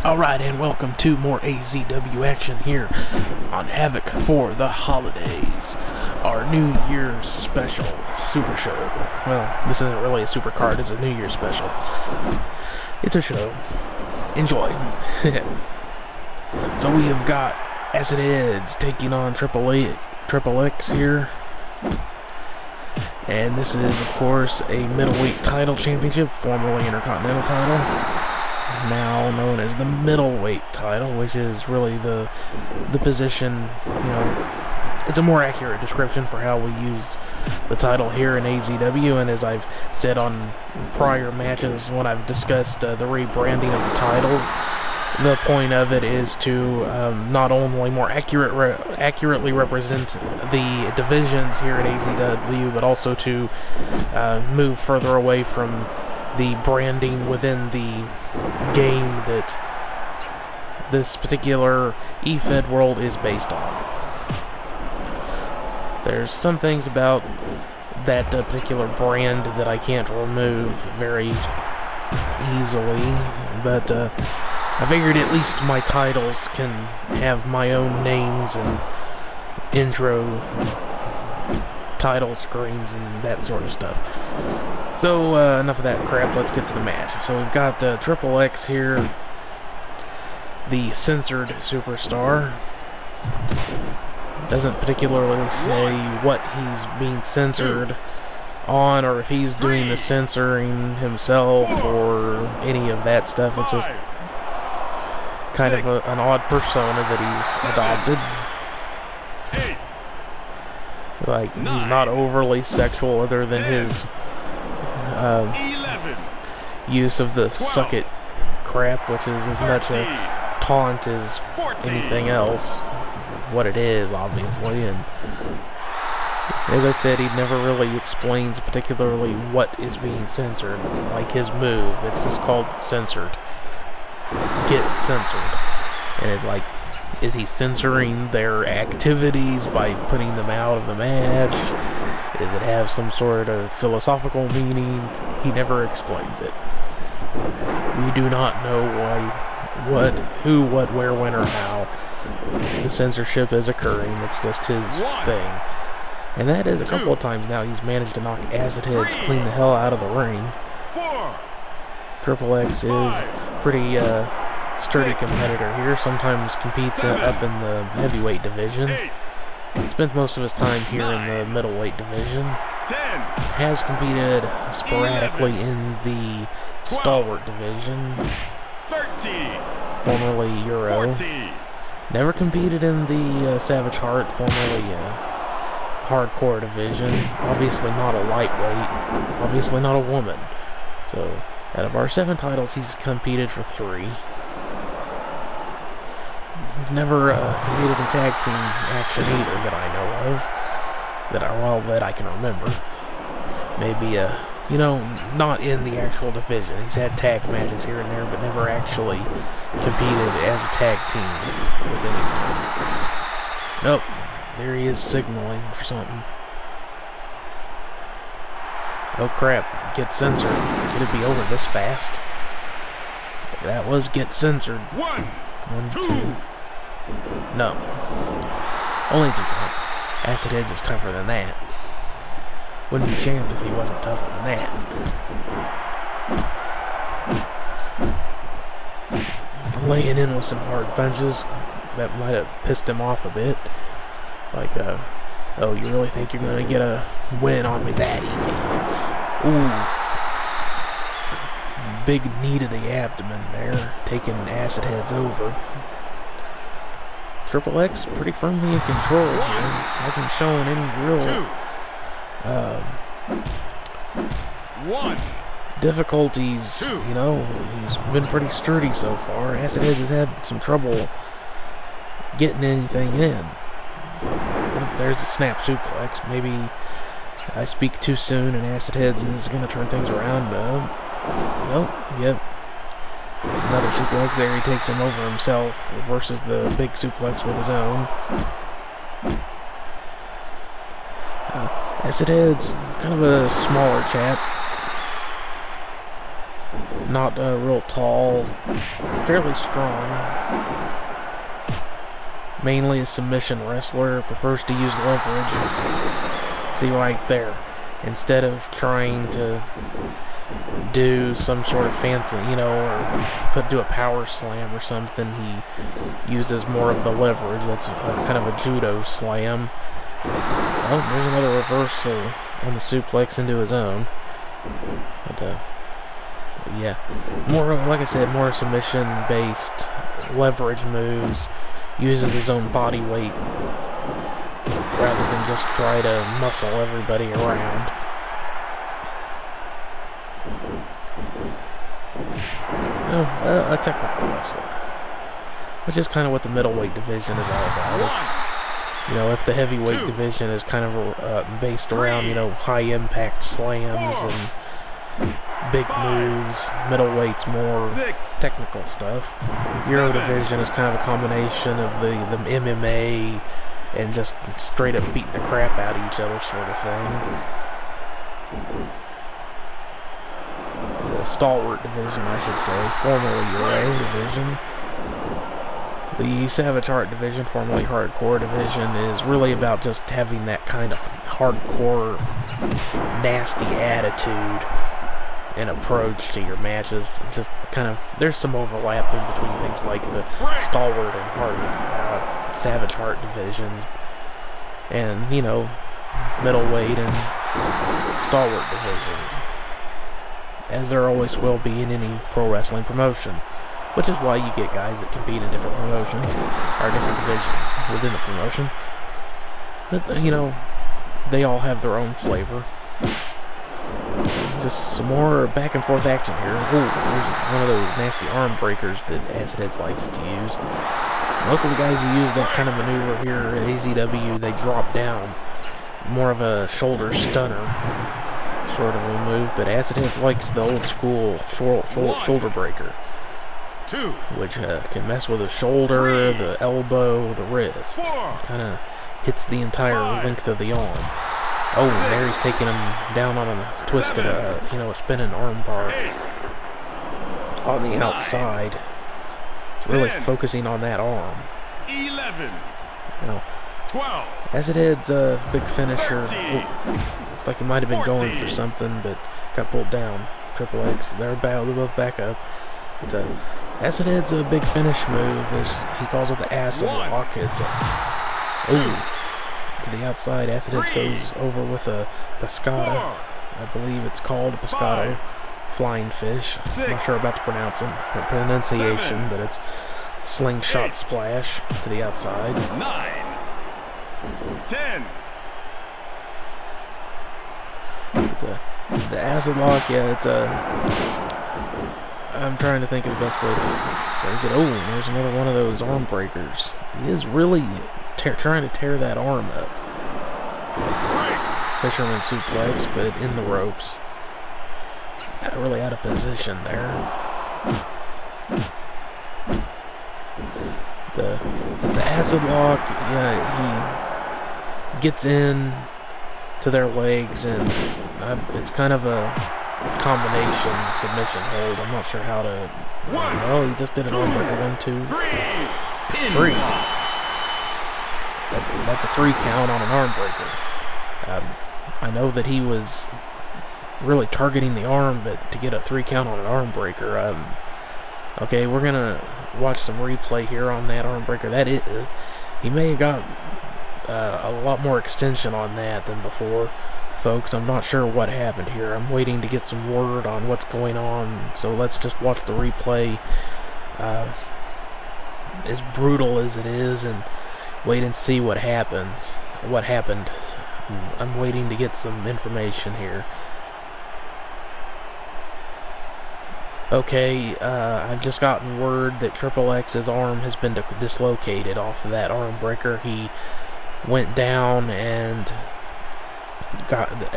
Alright, and welcome to more AZW action here on Havok for the holidays. Our New Year's special super show. Well, this isn't really a super card, it's a New Year's special. It's a show. Enjoy. So we have got Acidhedz taking on XxX here. And this is, of course, a middleweight title championship, formerly Intercontinental title. Now known as the Middleweight title, which is really the position, you know, it's a more accurate description for how we use the title here in AZW, and as I've said on prior matches when I've discussed the rebranding of the titles, the point of it is to not only more accurately represent the divisions here at AZW, but also to move further away from the branding within the game that this particular eFed world is based on. There's some things about that particular brand that I can't remove very easily, but I figured at least my titles can have my own names and intro title screens and that sort of stuff. So, enough of that crap, let's get to the match. So we've got XxX here, the censored superstar. Doesn't particularly say what he's being censored on, or if he's doing the censoring himself, or any of that stuff. It's just kind of an odd persona that he's adopted. Like, he's not overly sexual other than his use of the suck it crap, which is as much a taunt as anything else. What it is, obviously, and as I said, he never really explains particularly what is being censored, like his move. It's just called censored. Get censored. And it's like, is he censoring their activities by putting them out of the match? Does it have some sort of philosophical meaning? He never explains it. We do not know why, what, who, what, where, when, or how the censorship is occurring. It's just his thing. And that is a couple of times now he's managed to knock Acidhedz clean the hell out of the ring. XxX is pretty sturdy competitor here. Sometimes competes up in the heavyweight division. He spent most of his time here in the middleweight division. Has competed sporadically in the stalwart division, formerly Euro. Never competed in the Savage Heart, formerly hardcore division. Obviously not a lightweight. Obviously not a woman. So, out of our 7 titles, he's competed for 3. Never competed in tag team action either that I know of. That I can remember. Maybe, you know, not in the actual division. He's had tag matches here and there, but never actually competed as a tag team with anyone. Nope. There he is signaling for something. Oh crap. Get censored. Could it be over this fast? That was get censored. 1, 2. No. Only 2 count. Acidhedz is tougher than that. Wouldn't be champ if he wasn't tougher than that. Laying in with some hard punches that might have pissed him off a bit. Like, oh, you really think you're gonna get a win on me that easy? Ooh. Big knee to the abdomen there, taking Acidhedz over. XxX pretty firmly in control here. Hasn't shown any real difficulties, you know. He's been pretty sturdy so far. Acidhedz has had some trouble getting anything in. There's a snap suplex. Maybe I speak too soon and Acidhedz is going to turn things around. Nope, yep. There's another suplex there. He takes him over himself versus the big suplex with his own. Acidhedz, kind of a smaller chap. not real tall, fairly strong. Mainly a submission wrestler, prefers to use leverage. See right there. Instead of trying to do some sort of fancy, you know, or do a power slam or something, he uses more of the leverage. That's kind of a judo slam. Oh, there's another reversal on the suplex into his own. But, yeah, more, like I said, more submission-based leverage moves. Uses his own body weight rather than just try to muscle everybody around. A technical wrestler, which is kind of what the middleweight division is all about. It's, you know, if the heavyweight division is kind of based around, you know, high impact slams and big moves, middleweight's more technical stuff. Euro division is kind of a combination of the MMA and just straight up beating the crap out of each other sort of thing. The stalwart division, I should say, formerly Euro division. The Savage Heart division, formerly Hardcore division, is really about just having that kind of hardcore, nasty attitude and approach to your matches. Just kind of, there's some overlap in between things like the Stalwart and Savage Heart divisions, and, you know, Middleweight and Stalwart divisions, as there always will be in any pro wrestling promotion, which is why you get guys that compete in different promotions, or different divisions within the promotion. But, you know, they all have their own flavor. Just some more back and forth action here. Ooh, there's one of those nasty arm breakers that Acidhedz likes to use. Most of the guys who use that kind of maneuver here at AZW, they drop down. More of a shoulder stunner sort of a move, but Acidhedz likes the old school shoulder breaker, which can mess with the shoulder, the elbow, the wrist. Kind of hits the entire length of the arm. Oh, and there he's taking him down on a twisted, you know, a spinning arm bar on the outside. He's really focusing on that arm. 11. You know, 12. Acidhedz, big finisher. Ooh, looked like he might have been going for something, but got pulled down. XxX, they're both back up. But, Acidhedz, a big finish move, is he calls it the acid lock. It's ooh. To the outside, Acidhedz goes over with a pescata. I believe it's called a pescado. Flying fish. I'm not sure about the pronunciation, but it's slingshot splash to the outside. 9. 10. The acid lock, yeah, it's I'm trying to think of the best way to phrase it. Oh, there's another one of those arm breakers. He is really trying to tear that arm up. Fisherman suplex, but in the ropes. Really out of position there. The acid lock, yeah, he gets in to their legs, and it's kind of a combination submission hold. I'm not sure how to. Oh, he just did an arm breaker. 1, 2, 3. That's a 3 count on an arm breaker. I know that he was really targeting the arm, but to get a 3 count on an arm breaker, okay, we're gonna watch some replay here on that arm breaker. He may have got a lot more extension on that than before, folks. I'm not sure what happened here. I'm waiting to get some word on what's going on, so let's just watch the replay, as brutal as it is, and wait and see what happens. What happened. I'm waiting to get some information here. Okay, I've just gotten word that XxX's arm has been dislocated off of that arm breaker. He went down and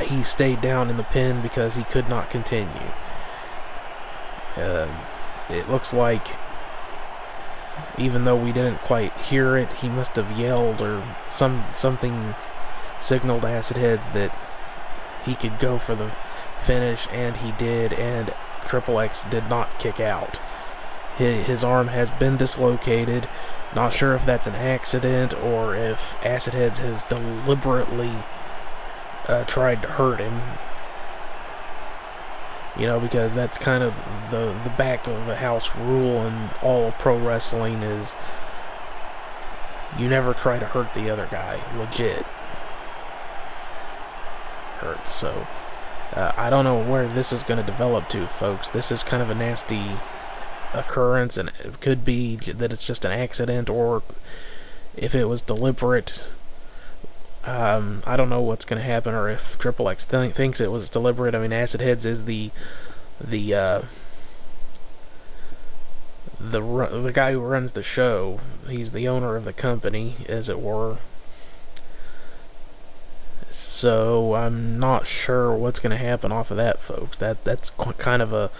he stayed down in the pin because he could not continue. It looks like, even though we didn't quite hear it, he must have yelled or something signaled Acidhedz that he could go for the finish, and he did, and XxX did not kick out. His arm has been dislocated. Not sure if that's an accident or if Acidhedz has deliberately tried to hurt him. You know, because that's kind of the back of the house rule in all of pro wrestling is you never try to hurt the other guy. Legit. Hurts. So, I don't know where this is going to develop to, folks. This is kind of a nasty occurrence, and it could be that it's just an accident, or if it was deliberate. I don't know what's going to happen, or if XxX thinks it was deliberate. I mean, Acidhedz is the guy who runs the show. He's the owner of the company, as it were. So I'm not sure what's going to happen off of that, folks. That's kind of a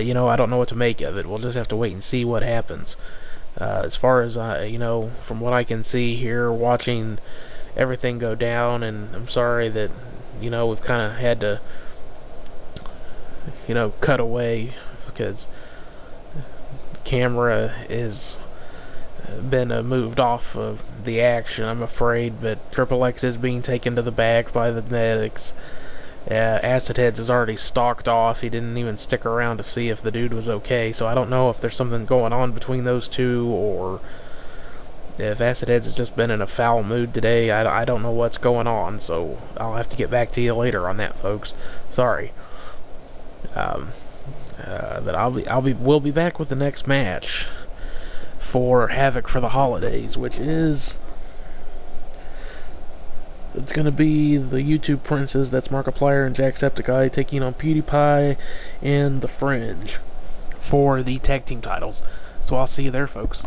you know, I don't know what to make of it. We'll just have to wait and see what happens. As far as you know, from what I can see here, watching everything go down, and I'm sorry that, you know, we've kind of had to, you know, cut away because the camera is been moved off of the action, I'm afraid. But XxX is being taken to the back by the medics. Acidhedz is already stalked off. He didn't even stick around to see if the dude was okay, so I don't know if there's something going on between those two, or if Acidhedz has just been in a foul mood today. I don't know what's going on, so I'll have to get back to you later on that, folks. Sorry. But we'll be back with the next match for Havok for the holidays, which is, it's going to be the YouTube Princes, that's Markiplier and Jacksepticeye, taking on PewDiePie and The Fringe for the tag team titles. So I'll see you there, folks.